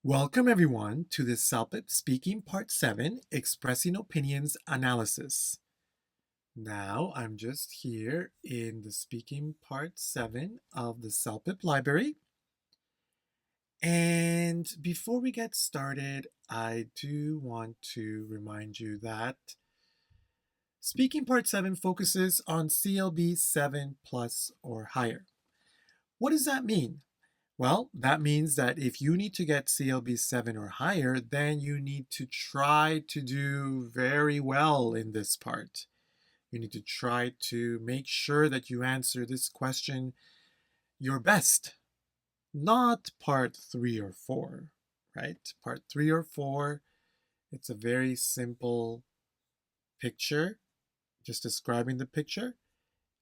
Welcome everyone to the CELPIP Speaking Part 7 Expressing Opinions Analysis. Now I'm just here in the Speaking Part 7 of the CELPIP library. And before we get started, I do want to remind you that Speaking Part 7 focuses on CLB 7 plus or higher. What does that mean? Well, that means that if you need to get CLB 7 or higher, then you need to try to do very well in this part. You need to try to make sure that you answer this question your best, not part 3 or 4, right? Part 3 or 4, it's a very simple picture, just describing the picture.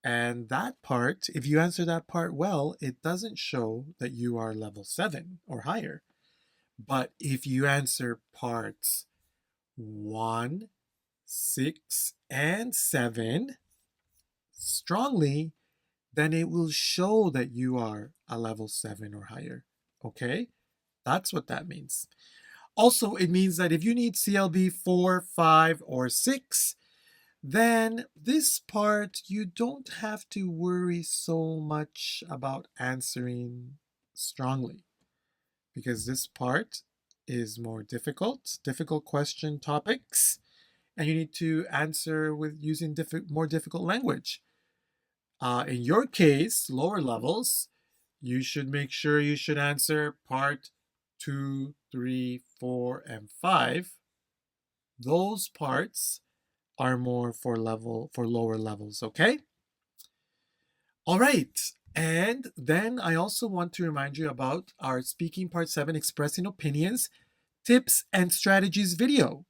And that part, if you answer that part well, it doesn't show that you are level 7 or higher. But if you answer parts 1, 6, and 7 strongly, then it will show that you are a level 7 or higher. Okay? That's what that means. Also, it means that if you need CLB 4, 5, or 6, then this part you don't have to worry so much about answering strongly, because this part is more difficult question topics, and you need to answer with using more difficult language. In your case, lower levels, you should make sure you should answer part 2, 3, 4, and 5. Those parts are more for lower levels, okay? All right. And then I also want to remind you about our Speaking Part 7 Expressing Opinions, Tips and Strategies video.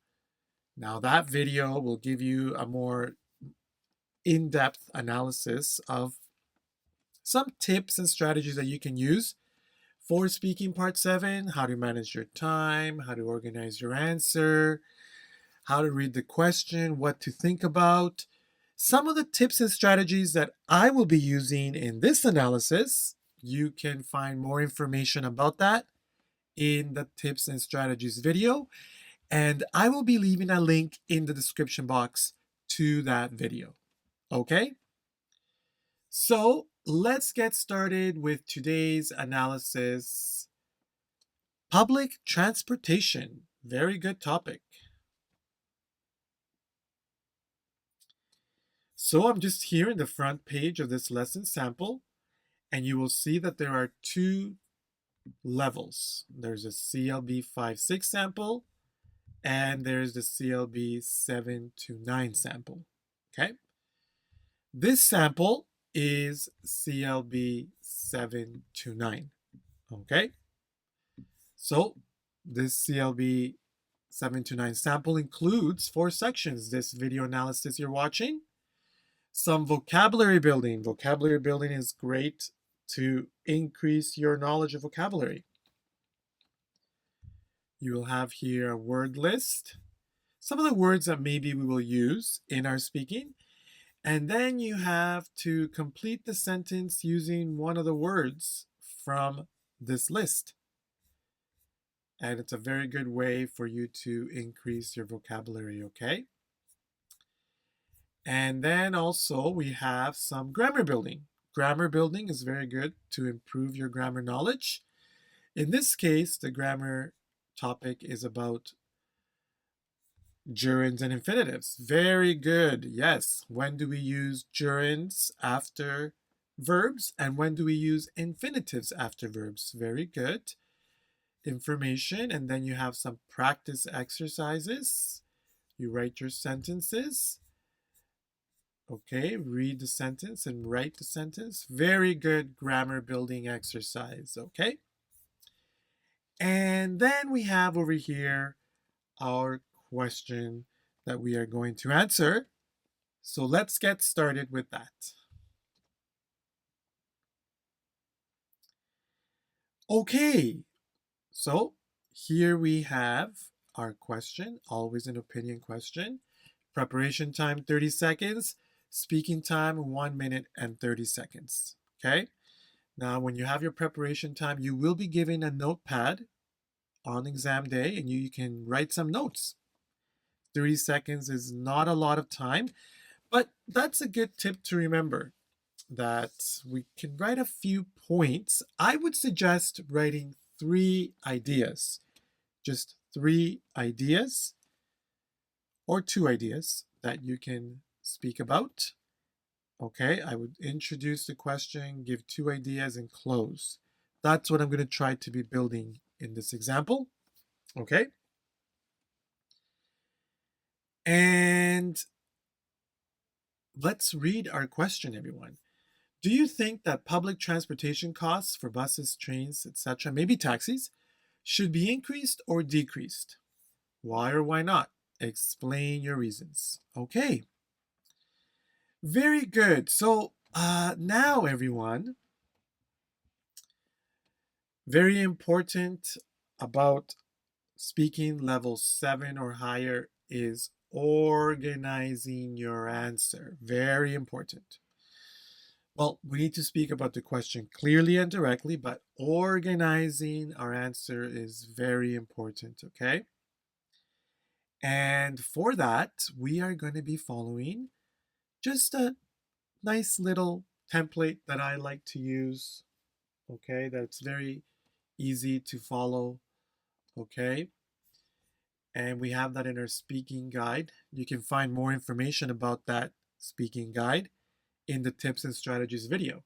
Now that video will give you a more in-depth analysis of some tips and strategies that you can use for Speaking Part 7, how to manage your time, how to organize your answer, how to read the question, what to think about. Some of the tips and strategies that I will be using in this analysis, you can find more information about that in the tips and strategies video, and I will be leaving a link in the description box to that video. Okay? So let's get started with today's analysis. Public transportation, very good topic. So I'm just here in the front page of this lesson sample, and you will see that there are two levels. There's a CLB 5-6 sample, and there's the CLB 7-9 sample. Okay? This sample is CLB 7-9. Okay? So this CLB 7-9 sample includes 4 sections. This video analysis you're watching, some vocabulary building. Vocabulary building is great to increase your knowledge of vocabulary. You will have here a word list, some of the words that maybe we will use in our speaking, and then you have to complete the sentence using one of the words from this list. And it's a very good way for you to increase your vocabulary, okay? And then also we have some grammar building. Grammar building is very good to improve your grammar knowledge. In this case, the grammar topic is about gerunds and infinitives. Very good. Yes. When do we use gerunds after verbs? And when do we use infinitives after verbs? Very good information. And then you have some practice exercises. You write your sentences. Okay, read the sentence and write the sentence. Very good grammar building exercise, okay? And then we have over here our question that we are going to answer. So let's get started with that. Okay, so here we have our question, always an opinion question. Preparation time 30 seconds. Speaking time 1 minute and 30 seconds. Okay? Now, when you have your preparation time, you will be given a notepad on exam day and you can write some notes. 30 seconds is not a lot of time, but that's a good tip to remember, that we can write a few points. I would suggest writing 3 ideas, just 3 ideas or 2 ideas that you can speak about. Okay, I would introduce the question, give 2 ideas, and close. That's what I'm going to try to be building in this example. Okay. And let's read our question, everyone. Do you think that public transportation costs for buses, trains, etc., maybe taxis, should be increased or decreased? Why or why not? Explain your reasons. Okay. Very good. So now, everyone, very important about speaking level 7 or higher is organizing your answer. Very important. Well, we need to speak about the question clearly and directly, but organizing our answer is very important, okay? And for that, we are going to be following just a nice little template that I like to use, okay? That's very easy to follow, okay? And we have that in our speaking guide. You can find more information about that speaking guide in the tips and strategies video.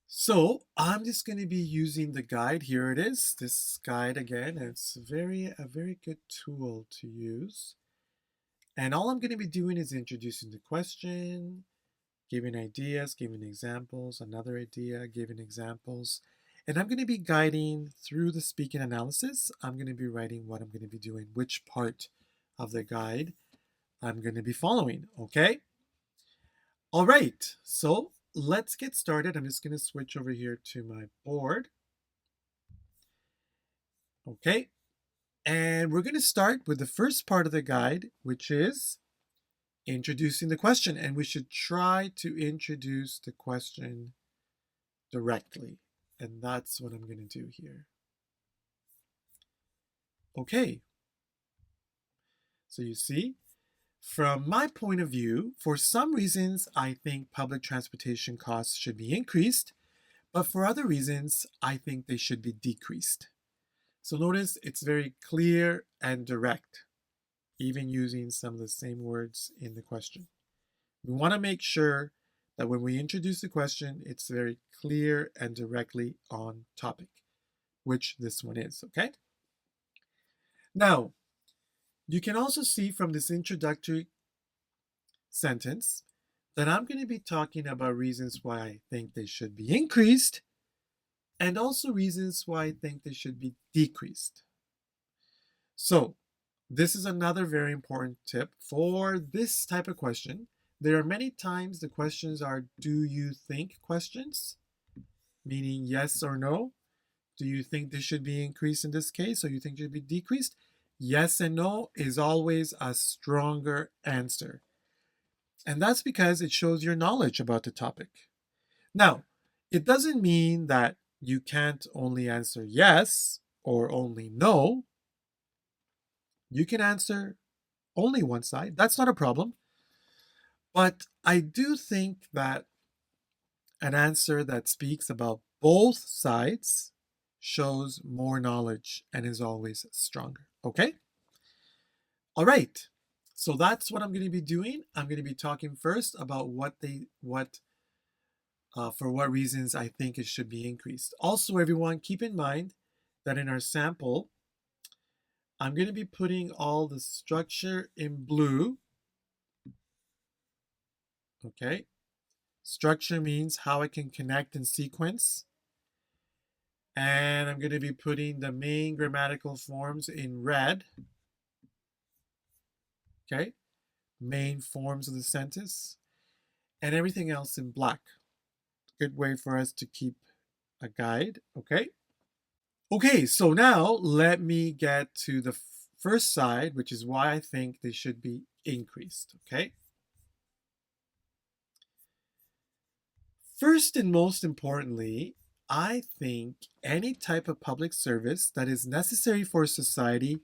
So I'm just going to be using the guide. Here it is, this guide again. It's a very good tool to use. And all I'm going to be doing is introducing the question, giving ideas, giving examples, another idea, giving examples. And I'm going to be guiding through the speaking analysis. I'm going to be writing what I'm going to be doing, which part of the guide I'm going to be following, okay? All right, so let's get started. I'm just going to switch over here to my board. Okay, and we're going to start with the first part of the guide, which is introducing the question. And we should try to introduce the question directly. And that's what I'm going to do here. Okay, so you see, from my point of view, for some reasons, I think public transportation costs should be increased, but for other reasons, I think they should be decreased. So notice it's very clear and direct, even using some of the same words in the question. We want to make sure that when we introduce the question, it's very clear and directly on topic, which this one is, okay? Now, you can also see from this introductory sentence that I'm going to be talking about reasons why I think they should be increased and also reasons why I think they should be decreased. So, this is another very important tip for this type of question. There are many times the questions are do you think questions, meaning yes or no. Do you think this should be increased in this case, or you think it should be decreased? Yes and no is always a stronger answer. And that's because it shows your knowledge about the topic. Now, it doesn't mean that you can't only answer yes or only no. You can answer only one side. That's not a problem. But I do think that an answer that speaks about both sides shows more knowledge and is always stronger. Okay? All right. So that's what I'm going to be doing. I'm going to be talking first about for what reasons I think it should be increased. Also, everyone, keep in mind that in our sample, I'm going to be putting all the structure in blue. Okay. Structure means how I can connect and sequence. And I'm going to be putting the main grammatical forms in red. Okay. Main forms of the sentence. And everything else in black. Good way for us to keep a guide. Okay. Okay, so now let me get to the first side, which is why I think they should be increased. Okay. First and most importantly, I think any type of public service that is necessary for society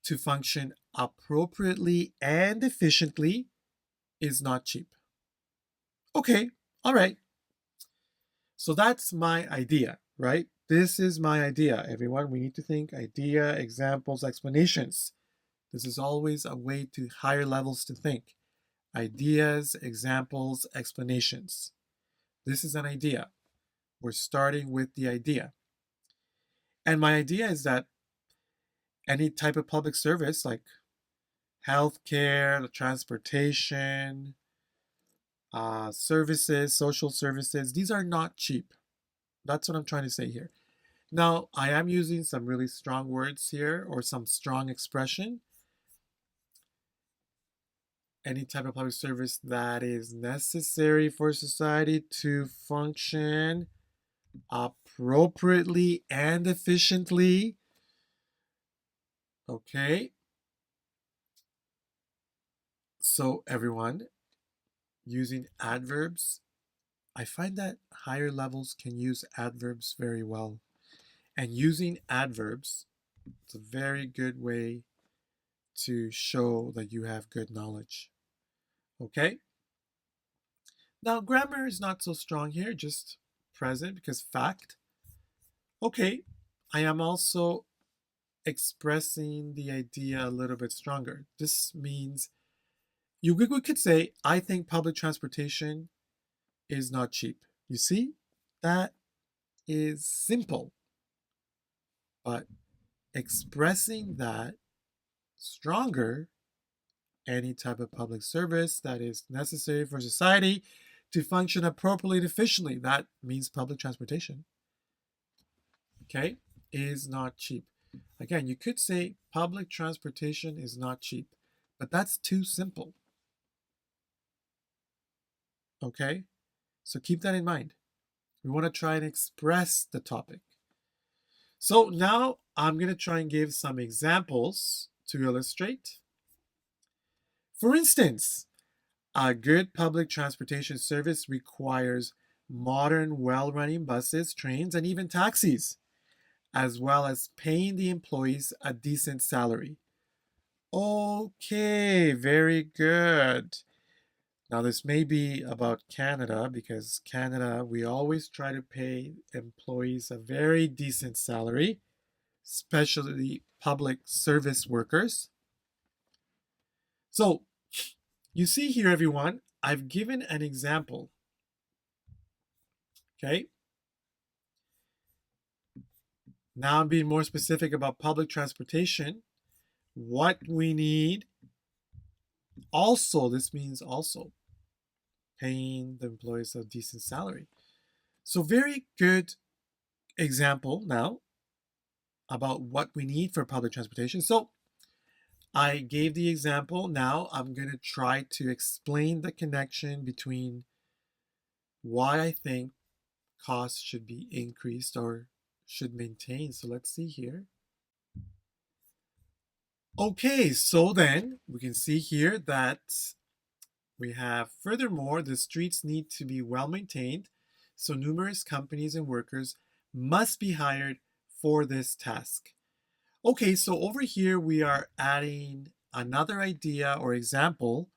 to function appropriately and efficiently is not cheap. Okay, all right. So that's my idea, right? This is my idea, everyone. We need to think idea, examples, explanations. This is always a way to higher levels to think. Ideas, examples, explanations. This is an idea. We're starting with the idea. And my idea is that any type of public service like healthcare, transportation, services, social services, these are not cheap. That's what I'm trying to say here. Now, I am using some really strong words here or some strong expression. Any type of public service that is necessary for society to function appropriately and efficiently. Okay. So, everyone, using adverbs, I find that higher levels can use adverbs very well. And using adverbs, it's a very good way to show that you have good knowledge. Okay? Now, grammar is not so strong here, just present because fact. Okay, I am also expressing the idea a little bit stronger. This means we could say, I think public transportation is not cheap. You see, that is simple. But expressing that stronger, any type of public service that is necessary for society to function appropriately and efficiently, that means public transportation, okay, is not cheap. Again, you could say public transportation is not cheap, but that's too simple. Okay, so keep that in mind. We want to try and express the topic. So now I'm going to try and give some examples to illustrate. For instance, a good public transportation service requires modern, well-running buses, trains, and even taxis, as well as paying the employees a decent salary. Okay, very good. Now, this may be about Canada because Canada, we always try to pay employees a very decent salary, especially public service workers. So, you see here, everyone, I've given an example. Okay. Now I'm being more specific about public transportation. What we need also, this means also paying the employees a decent salary. So, very good example now about what we need for public transportation. So, I gave the example. Now I'm going to try to explain the connection between why I think costs should be increased or should maintain. So let's see here. Okay, so then we can see here that we have furthermore, the streets need to be well maintained. So numerous companies and workers must be hired for this task. Okay, so over here we are adding another idea or example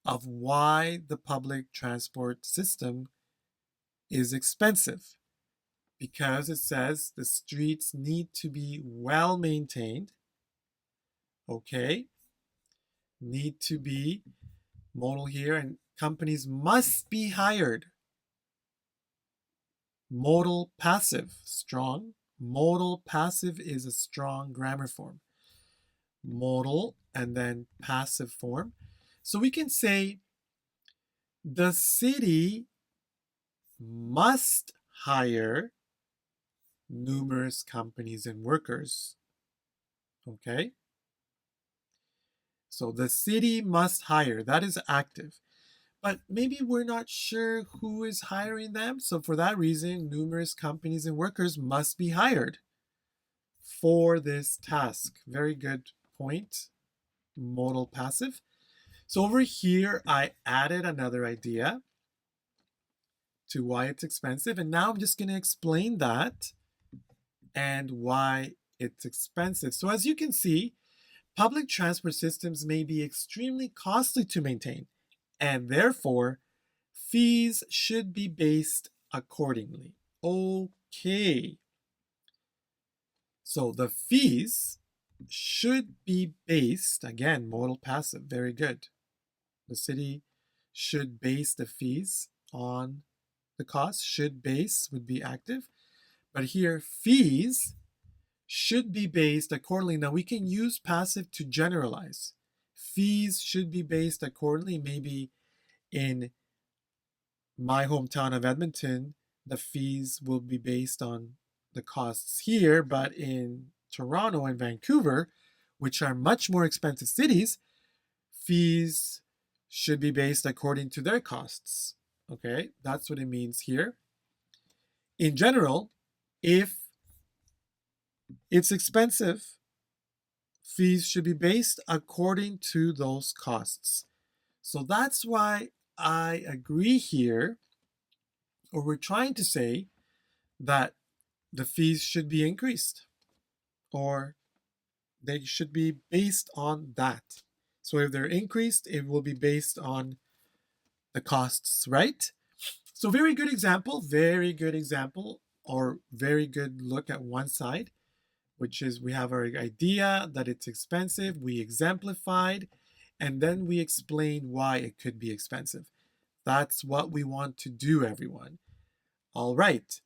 of why the public transport system is expensive. Because it says the streets need to be well maintained. Okay, need to be modal here, and companies must be hired. Modal passive, strong. Modal passive is a strong grammar form. Modal and then passive form. So we can say the city must hire numerous companies and workers. Okay? So the city must hire. That is active. But maybe we're not sure who is hiring them. So for that reason, numerous companies and workers must be hired for this task. Very good point. Modal passive. So over here, I added another idea. to why it's expensive. And now I'm just going to explain that and why it's expensive. So as you can see, public transport systems may be extremely costly to maintain, and therefore, fees should be based accordingly. Okay. So the fees should be based, again, modal passive, very good. The city should base the fees on the cost. Should base would be active. But here, fees should be based accordingly. Now we can use passive to generalize. Fees should be based accordingly. Maybe in my hometown of Edmonton, the fees will be based on the costs here, but in Toronto and Vancouver, which are much more expensive cities, fees should be based according to their costs. Okay, that's what it means here. In general, if it's expensive, fees should be based according to those costs. So that's why I agree here, or we're trying to say that the fees should be increased, or they should be based on that. So if they're increased, it will be based on the costs, right? So very good example, or very good look at one side, which is we have our idea that it's expensive, we exemplified, and then we explain why it could be expensive. That's what we want to do, everyone. All right.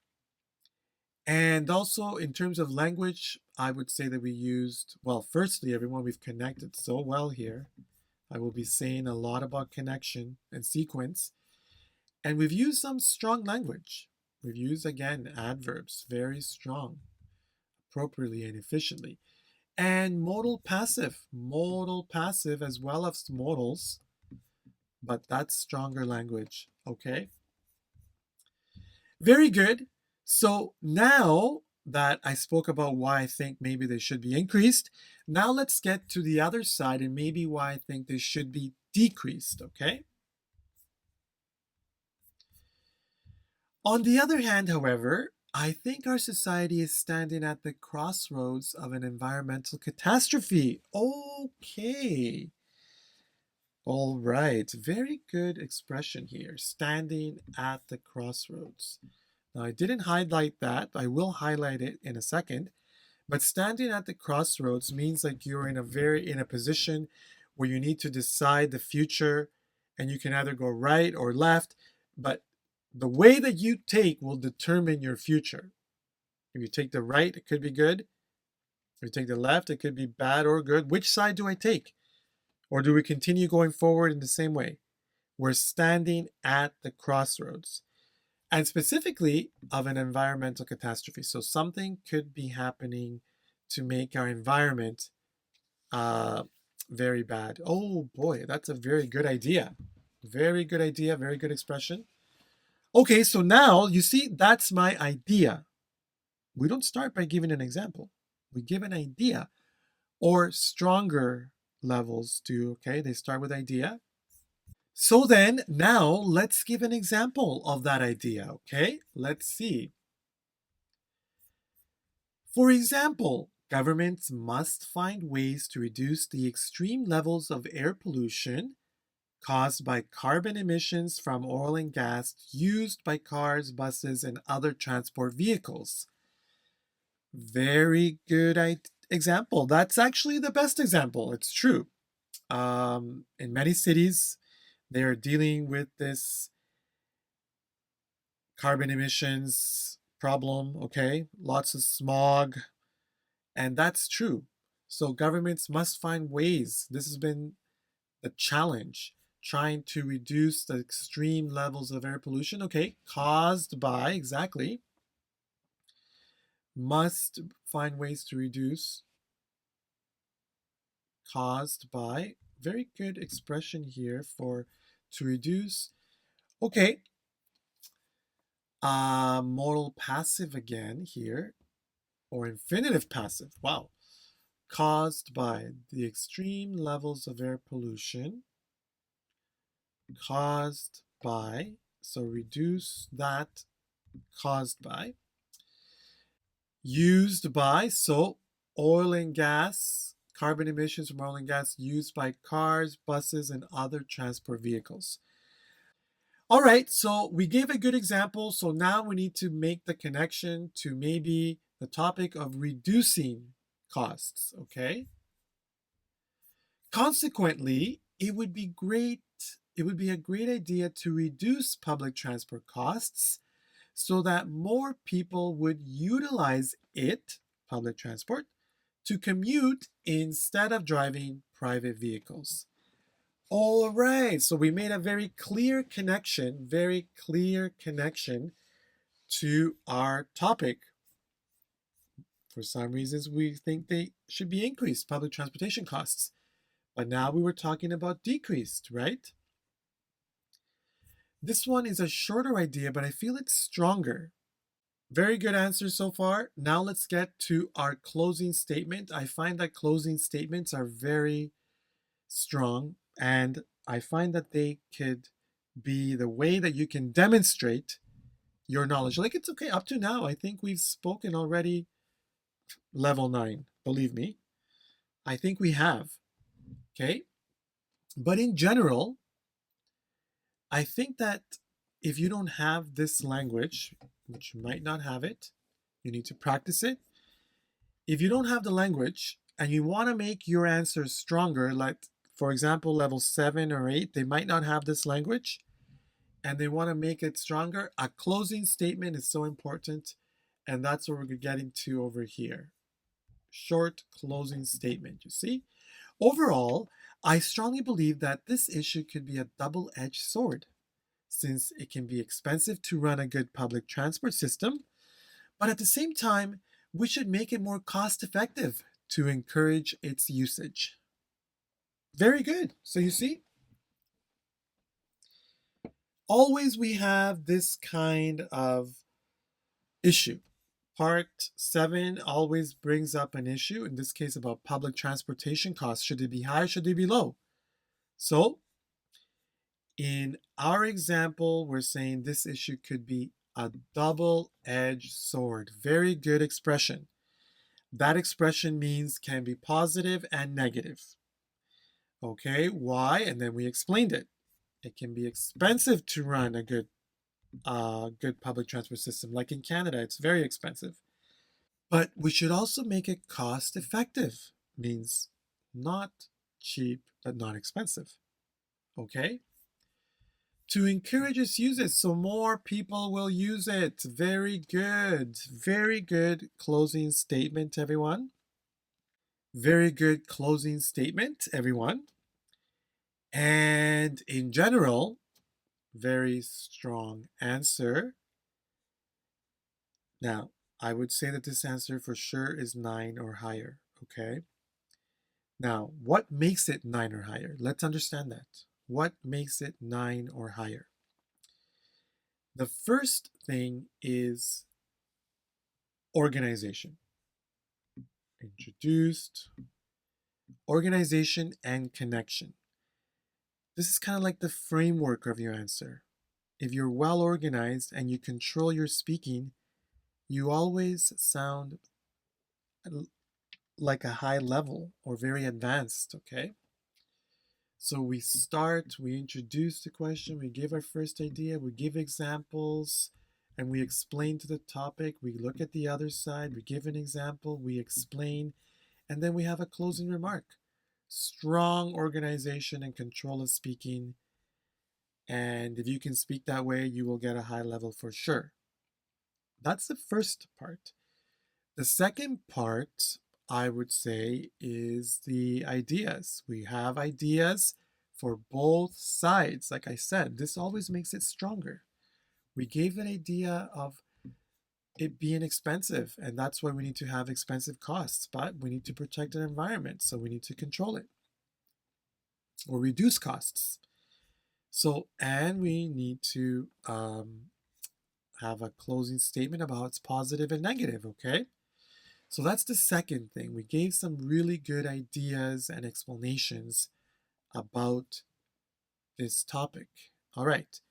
And also in terms of language, I would say that we used, well, firstly, everyone, we've connected so well here. I will be saying a lot about connection and sequence. And we've used some strong language. We've used, again, adverbs, very strong, appropriately and efficiently. And modal passive as well as modals, but that's stronger language, okay? Very good. So now that I spoke about why I think maybe they should be increased, now let's get to the other side and maybe why I think they should be decreased, okay? On the other hand, however, I think our society is standing at the crossroads of an environmental catastrophe. Okay. All right. Very good expression here. Standing at the crossroads. Now, I didn't highlight that. I will highlight it in a second. But standing at the crossroads means like you're in a position where you need to decide the future, and you can either go right or left, but the way that you take will determine your future. If you take the right, it could be good. If you take the left, it could be bad or good. Which side do I take? Or do we continue going forward in the same way? We're standing at the crossroads, and specifically of an environmental catastrophe. So something could be happening to make our environment very bad. Oh boy, that's a very good idea. Very good idea, very good expression. Okay, so now you see, that's my idea. We don't start by giving an example. We give an idea, or stronger levels do, okay? They start with idea. So then, now let's give an example of that idea, okay? Let's see. For example, governments must find ways to reduce the extreme levels of air pollution caused by carbon emissions from oil and gas used by cars, buses, and other transport vehicles. Very good example. That's actually the best example. It's true. In many cities, they're dealing with this carbon emissions problem, okay? Lots of smog, and that's true. So governments must find ways. This has been the challenge, trying to reduce the extreme levels of air pollution, okay, caused by, exactly, must find ways to reduce, caused by, very good expression here for to reduce. Okay, modal passive again here, or infinitive passive, wow. Caused by the extreme levels of air pollution, caused by So reduce that caused by. Used by, so oil and gas, carbon emissions from oil and gas used by cars, buses, and other transport vehicles. All right, so we gave a good example. So now we need to make the connection to maybe the topic of reducing costs, okay? Consequently, it would be a great idea to reduce public transport costs so that more people would utilize it, public transport, to commute instead of driving private vehicles. All right, so we made a very clear connection to our topic. For some reasons, we think they should be increased, public transportation costs. But now we were talking about decreased, right? This one is a shorter idea, but I feel it's stronger. Very good answers so far. Now let's get to our closing statement. I find that closing statements are very strong, and I find that they could be the way that you can demonstrate your knowledge. Like, it's okay. Up to now, I think we've spoken already level 9. Believe me. I think we have. Okay. But in general, I think that if you don't have this language, which you might not have it, you need to practice it. If you don't have the language and you want to make your answers stronger, like for example, level 7 or 8, they might not have this language and they want to make it stronger. A closing statement is so important, and that's what we're getting to over here. Short closing statement, you see? Overall, I strongly believe that this issue could be a double-edged sword, since it can be expensive to run a good public transport system, but at the same time, we should make it more cost-effective to encourage its usage. Very good. So you see, always we have this kind of issue. Part 7 always brings up an issue, in this case about public transportation costs. Should they be high, should they be low? So in our example, we're saying this issue could be a double-edged sword. Very good expression. That expression means can be positive and negative. Okay, why? And then we explained it. It can be expensive to run a good public transport system. Like in Canada, it's very expensive. But we should also make it cost effective. Means not cheap, but not expensive. Okay? To encourage its usage so more people will use it. Very good. Very good closing statement, everyone. Very good closing statement, everyone. And in general, very strong answer. Now, I would say that this answer for sure is 9 or higher, okay? Now, what makes it 9 or higher? Let's understand that. What makes it 9 or higher? The first thing is organization. Introduced, organization, and connection. This is kind of like the framework of your answer. If you're well organized and you control your speaking, you always sound like a high level or very advanced, okay? So we start, we introduce the question, we give our first idea, we give examples, and we explain to the topic. We look at the other side, we give an example, we explain, and then we have a closing remark. Strong organization and control of speaking. And if you can speak that way, you will get a high level for sure. That's the first part. The second part, I would say, is the ideas. We have ideas for both sides. Like I said, this always makes it stronger. We gave an idea of it being expensive, and that's why we need to have expensive costs, but we need to protect our environment, so we need to control it or reduce costs. So, and we need to have a closing statement about its positive and negative, okay? So that's the second thing. We gave some really good ideas and explanations about this topic. All right.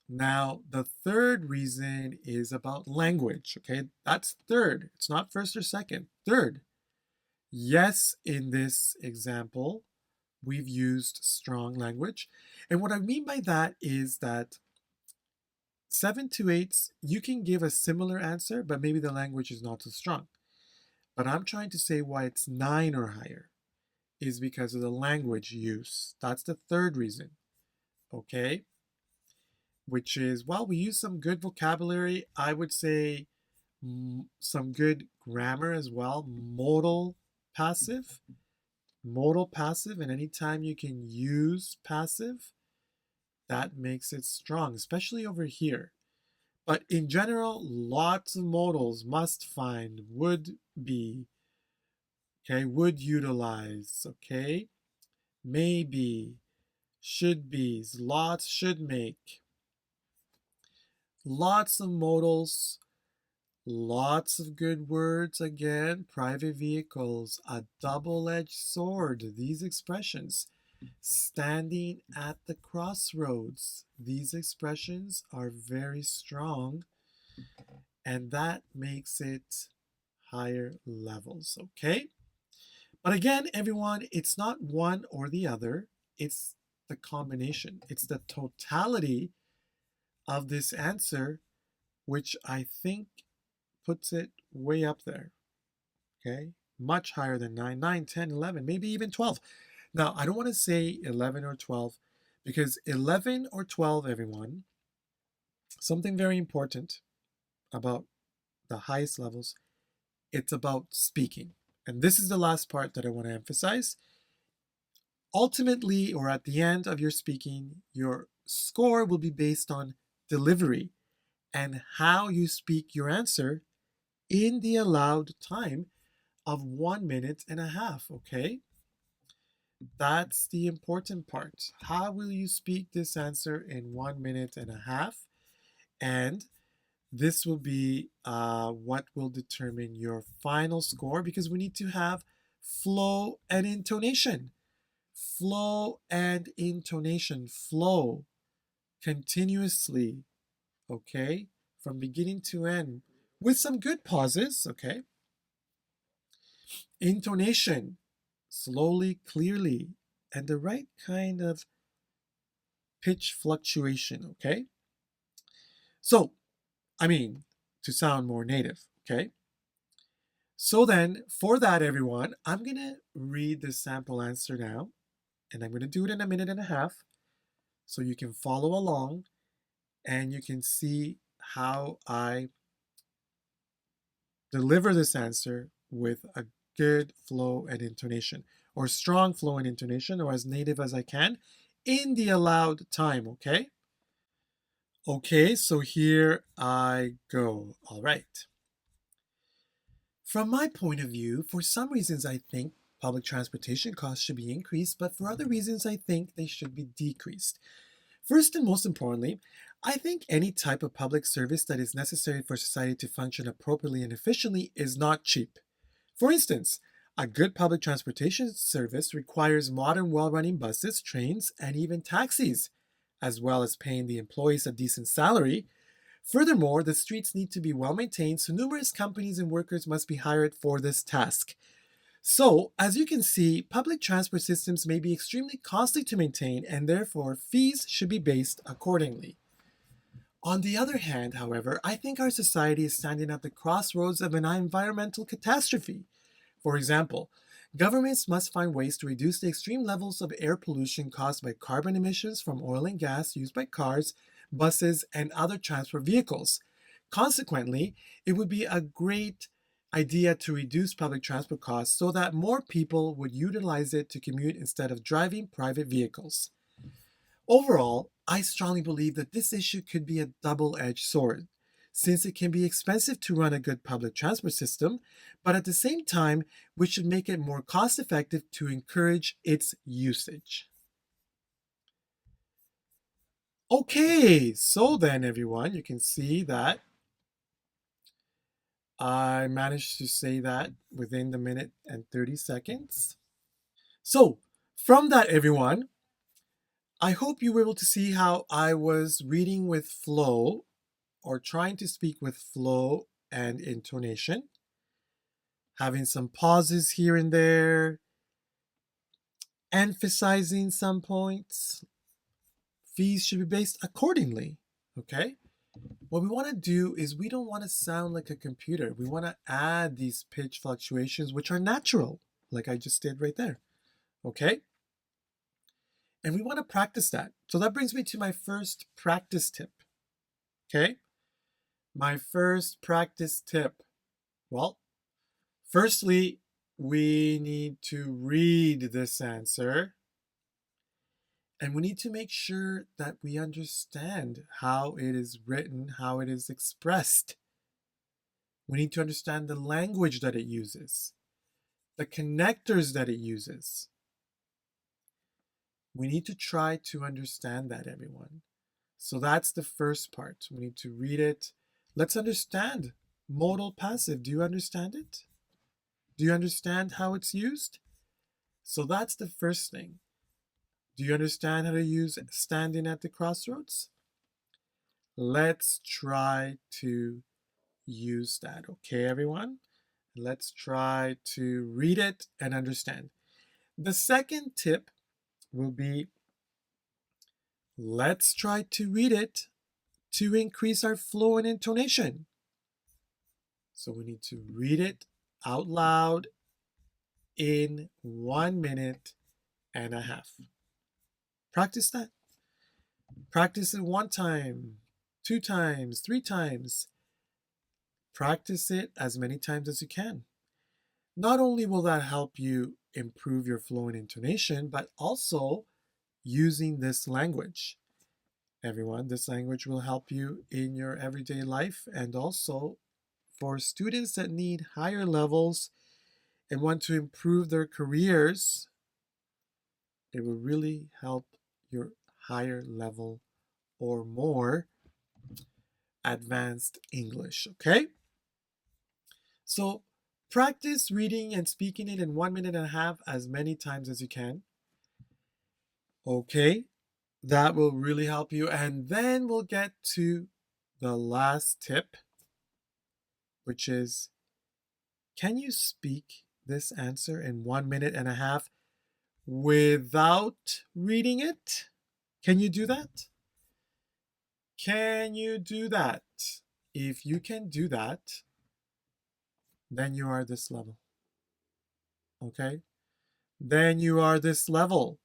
Now, the third reason is about language, okay? That's third. It's not first or second. Third, yes, in this example, we've used strong language. And what I mean by that is that 7 to 8s, you can give a similar answer, but maybe the language is not so strong. But I'm trying to say why it's 9 or higher is because of the language use. That's the third reason, okay? Which is, well, we use some good vocabulary. I would say some good grammar as well. Modal passive, and anytime you can use passive, that makes it strong, especially over here. But in general, lots of modals: must find, would be, okay, would utilize, okay, maybe, should be's, lots, should make. Lots of modals, lots of good words again. Private vehicles, a double-edged sword. These expressions. Standing at the crossroads. These expressions are very strong, and that makes it higher levels, okay? But again, everyone, it's not one or the other. It's the combination. It's the totality of this answer, which I think puts it way up there, okay? Much higher than 9, 9, 10, 11, maybe even 12. Now, I don't want to say 11 or 12 because 11 or 12, everyone, something very important about the highest levels, it's about speaking. And this is the last part that I want to emphasize. Ultimately, or at the end of your speaking, your score will be based on delivery and how you speak your answer in the allowed time of 1.5 minutes, okay? That's the important part. How will you speak this answer in 1.5 minutes? And this will be what will determine your final score, because we need to have flow and intonation. Flow and intonation. Flow continuously, okay? From beginning to end with some good pauses, okay? Intonation, slowly, clearly, and the right kind of pitch fluctuation, okay? So, to sound more native, okay? So then, for that, everyone, I'm going to read the sample answer now, and I'm going to do it in 1.5 minutes so you can follow along and you can see how I deliver this answer with a good flow and intonation, or strong flow and intonation, or as native as I can in the allowed time, okay? Okay, so here I go. All right. From my point of view, for some reasons I think public transportation costs should be increased, but for other reasons I think they should be decreased. First and most importantly, I think any type of public service that is necessary for society to function appropriately and efficiently is not cheap. For instance, a good public transportation service requires modern, well-running buses, trains, and even taxis, as well as paying the employees a decent salary. Furthermore, the streets need to be well maintained, so numerous companies and workers must be hired for this task. So, as you can see, public transport systems may be extremely costly to maintain, and therefore fees should be based accordingly. On the other hand, however, I think our society is standing at the crossroads of an environmental catastrophe. For example, governments must find ways to reduce the extreme levels of air pollution caused by carbon emissions from oil and gas used by cars, buses, and other transport vehicles. Consequently, it would be a great idea to reduce public transport costs so that more people would utilize it to commute instead of driving private vehicles. Overall, I strongly believe that this issue could be a double-edged sword, since it can be expensive to run a good public transport system, but at the same time, we should make it more cost-effective to encourage its usage. Okay, so then everyone, you can see that I managed to say that within the minute and 30 seconds. So, from that, everyone, I hope you were able to see how I was reading with flow or trying to speak with flow and intonation, having some pauses here and there, emphasizing some points. Fees should be based accordingly, okay? What we want to do is we don't want to sound like a computer. We want to add these pitch fluctuations, which are natural, like I just did right there, okay? And we want to practice that. So that brings me to my first practice tip, okay? My first practice tip. Well, firstly, we need to read this answer. And we need to make sure that we understand how it is written, how it is expressed. We need to understand the language that it uses, the connectors that it uses. We need to try to understand that, everyone. So that's the first part. We need to read it. Let's understand modal passive. Do you understand it? Do you understand how it's used? So that's the first thing. Do you understand how to use standing at the crossroads? Let's try to use that. Okay, everyone? Let's try to read it and understand. The second tip will be let's try to read it to increase our flow and intonation. So we need to read it out loud in 1.5 minutes. Practice that. Practice it 1 time, 2 times, 3 times. Practice it as many times as you can. Not only will that help you improve your flow and intonation, but also using this language. Everyone, this language will help you in your everyday life, and also for students that need higher levels and want to improve their careers, it will really help your higher level or more advanced English, okay? So practice reading and speaking it in 1.5 minutes as many times as you can. Okay, that will really help you. And then we'll get to the last tip, which is, can you speak this answer in 1.5 minutes without reading it? Can you do that? Can you do that? If you can do that, then you are this level. Okay? Then you are this level.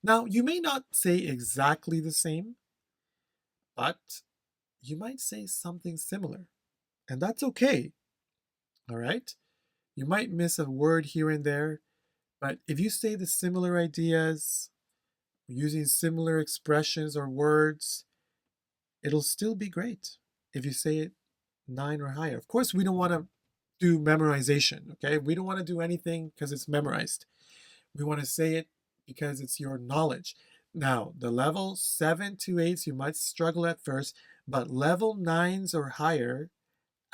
Now, you may not say exactly the same, but you might say something similar. And that's okay. All right? You might miss a word here and there, but if you say the similar ideas, using similar expressions or words, it'll still be great if you say it 9 or higher. Of course, we don't want to do memorization, okay? We don't want to do anything because it's memorized. We want to say it because it's your knowledge. Now, the level 7 to 8s, you might struggle at first, but level 9s or higher,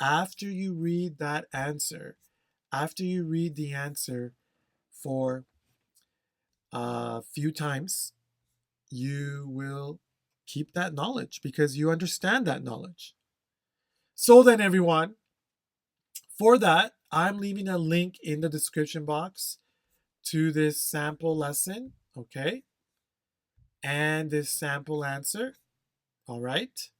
after you read that answer, after you read the answer for a few times, you will keep that knowledge because you understand that knowledge. So then, everyone, for that, I'm leaving a link in the description box to this sample lesson, okay? And this sample answer, all right?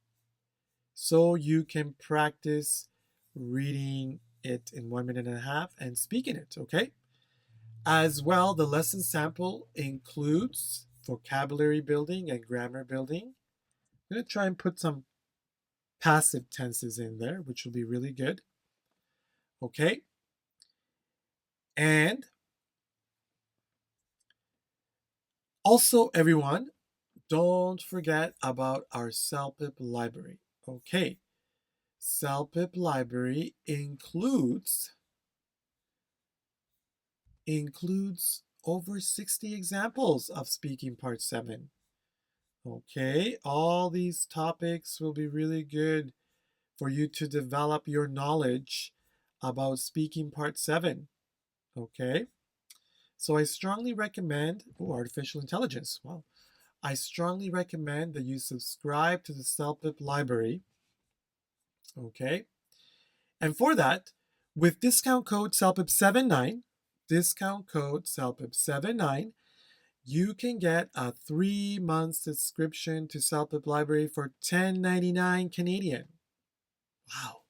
So you can practice reading it in 1.5 minutes and speaking it, okay? As well, the lesson sample includes vocabulary building and grammar building. I'm going to try and put some passive tenses in there, which will be really good. Okay? And also, everyone, don't forget about our CELPIP library. Okay, CELPIP library includes over 60 examples of speaking part 7. Okay, all these topics will be really good for you to develop your knowledge about speaking part 7. Okay, so I strongly recommend artificial intelligence. Wow. I strongly recommend that you subscribe to the CELPIP library. Okay. And for that, with discount code CELPIP79, you can get a 3-month subscription to CELPIP library for $10.99 Canadian. Wow.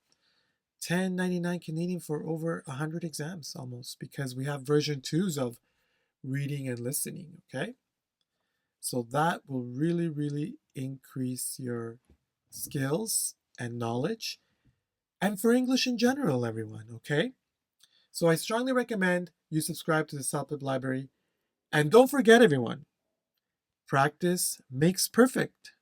$10.99 Canadian for over 100 exams almost, because we have version 2s of reading and listening, okay? So that will really, really increase your skills and knowledge, and for English in general, everyone, okay? So I strongly recommend you subscribe to the CELPIP library. And don't forget, everyone, practice makes perfect.